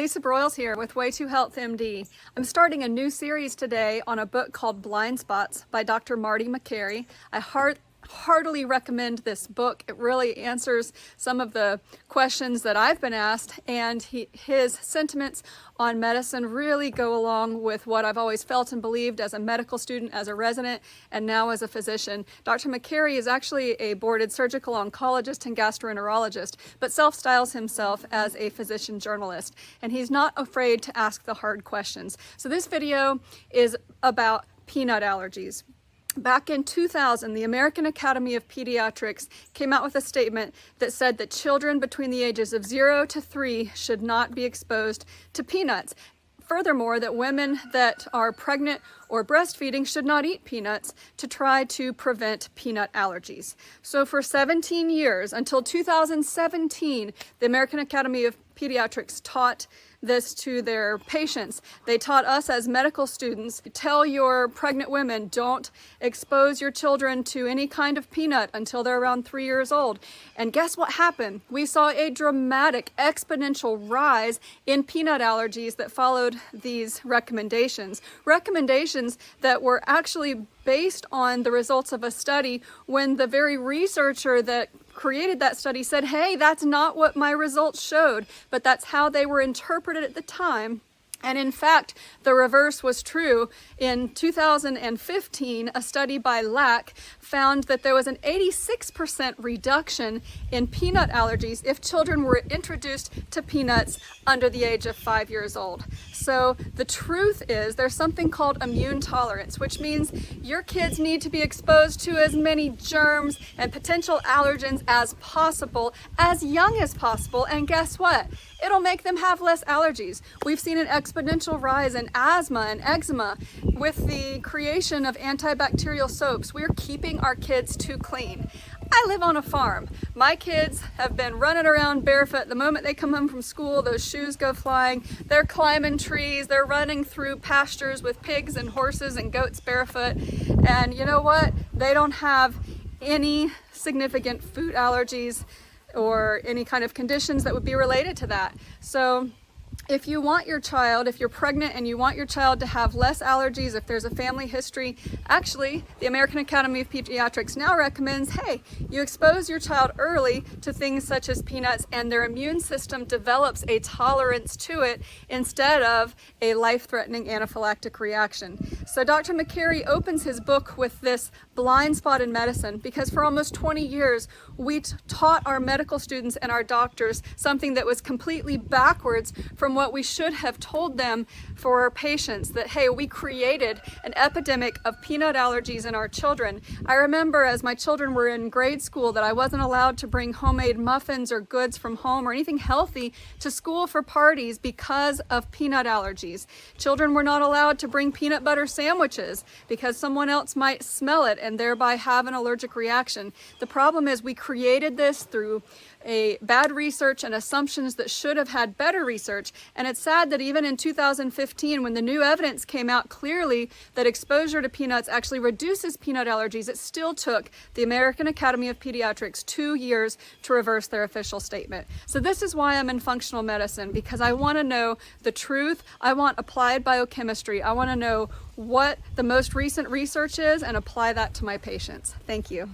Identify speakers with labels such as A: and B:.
A: Lisa Broyles here with Way to Health MD. I'm starting a new series today on a book called Blind Spots by Dr. Marty Makary. I heartily recommend this book. It really answers some of the questions that I've been asked, and his sentiments on medicine really go along with what I've always felt and believed as a medical student, as a resident, and now as a physician. Dr. Makary is actually a boarded surgical oncologist and gastroenterologist, but self-styles himself as a physician journalist, and he's not afraid to ask the hard questions. So this video is about peanut allergies. Back in 2000, the American Academy of Pediatrics came out with a statement that said that children between the ages of 0 to 3 should not be exposed to peanuts. Furthermore, that women that are pregnant or breastfeeding should not eat peanuts to try to prevent peanut allergies. So for 17 years, until 2017, the American Academy of Pediatrics taught this to their patients. They taught us as medical students, tell your pregnant women, don't expose your children to any kind of peanut until they're around 3 years old. And guess what happened? We saw a dramatic exponential rise in peanut allergies that followed these recommendations. Recommendations that were actually based on the results of a study when the very researcher that created that study said, hey, that's not what my results showed, but that's how they were interpreted at the time. And in fact, the reverse was true. In 2015, a study by LAC found that there was an 86% reduction in peanut allergies if children were introduced to peanuts under the age of 5 years old. So the truth is there's something called immune tolerance, which means your kids need to be exposed to as many germs and potential allergens as possible, as young as possible. And guess what? It'll make them have less allergies. We've seen an exponential rise in asthma and eczema with the creation of antibacterial soaps. We're keeping our kids too clean. I live on a farm. My kids have been running around barefoot. The moment they come home from school, those shoes go flying. They're climbing trees. They're running through pastures with pigs and horses and goats barefoot. And you know what? They don't have any significant food allergies or any kind of conditions that would be related to that. So if you want your child, if you're pregnant and you want your child to have less allergies, if there's a family history, actually, the American Academy of Pediatrics now recommends, hey, you expose your child early to things such as peanuts and their immune system develops a tolerance to it instead of a life-threatening anaphylactic reaction. So Dr. Makary opens his book with this blind spot in medicine because for almost 20 years, we taught our medical students and our doctors something that was completely backwards from what we should have told them for our patients, that, hey, we created an epidemic of peanut allergies in our children. I remember as my children were in grade school that I wasn't allowed to bring homemade muffins or goods from home or anything healthy to school for parties because of peanut allergies. Children were not allowed to bring peanut butter sandwiches because someone else might smell it and thereby have an allergic reaction. The problem is we created this through a bad research and assumptions that should have had better research. And it's sad that even in 2015, when the new evidence came out clearly that exposure to peanuts actually reduces peanut allergies, it still took the American Academy of Pediatrics 2 years to reverse their official statement. So this is why I'm in functional medicine, because I want to know the truth. I want applied biochemistry. I want to know what the most recent research is and apply that to my patients. Thank you.